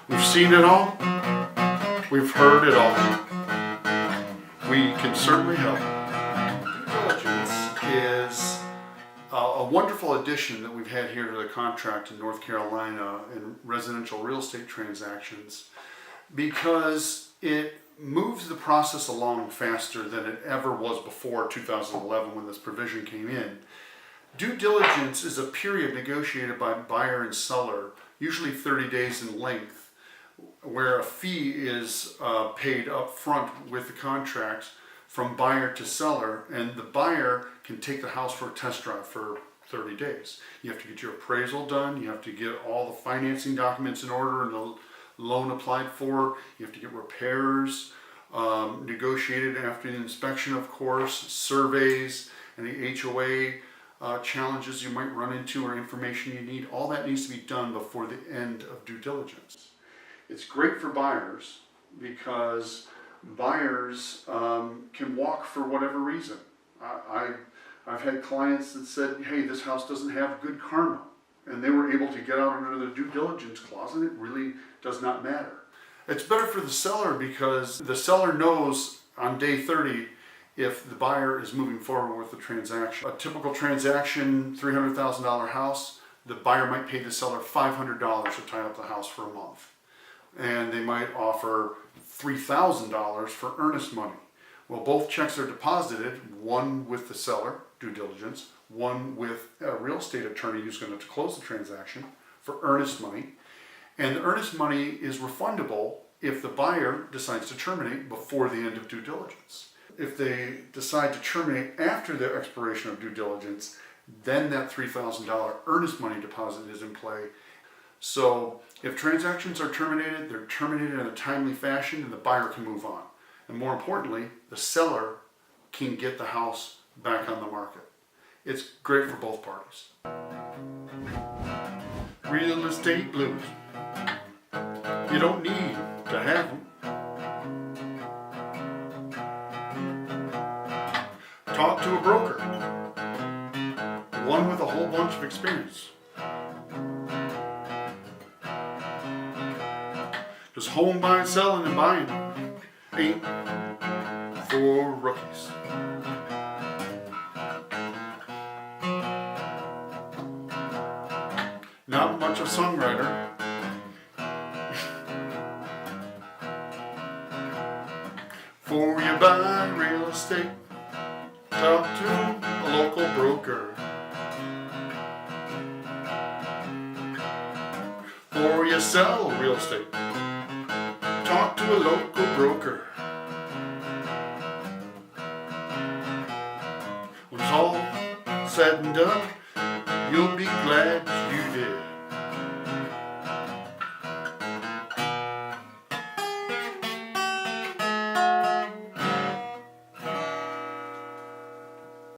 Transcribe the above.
We've seen it all. We've heard it all. We can certainly help. Diligence is a wonderful addition that we've had here to the contract in North Carolina in residential real estate transactions because it moves the process along faster than it ever was before 2011 when this provision came in. Due diligence is a period negotiated by buyer and seller, usually 30 days in length, where a fee is paid up front with the contract from buyer to seller, and the buyer can take the house for a test drive for 30 days. You have to get your appraisal done, you have to get all the financing documents in order and the loan applied for, you have to get repairs negotiated after the inspection, of course, surveys, and the HOA challenges you might run into or information you need. All that needs to be done before the end of due diligence. It's great for buyers because buyers can walk for whatever reason. I've had clients that said, hey, this house doesn't have good karma, and they were able to get out under the due diligence clause, and it really does not matter. It's better for the seller because the seller knows on day 30 if the buyer is moving forward with the transaction. A typical transaction, $300,000 house, the buyer might pay the seller $500 to tie up the house for a month. And they might offer $3,000 for earnest money. Well, both checks are deposited, one with the seller, due diligence, one with a real estate attorney who's going to close the transaction for earnest money. And the earnest money is refundable if the buyer decides to terminate before the end of due diligence. If they decide to terminate after the expiration of due diligence, then that $3,000 earnest money deposit is in play. So if transactions are terminated, they're terminated in a timely fashion and the buyer can move on. And more importantly, the seller can get the house back on the market. It's great for both parties. Real estate blues. You don't need to have them. Talk to a broker. One with a whole bunch of experience. Because home buying, selling, and buying ain't for rookies. Not much of a songwriter. Before you buy real estate, talk to a local broker. Before you sell real estate, talk to a local broker. When it's all said and done, you'll be glad you did.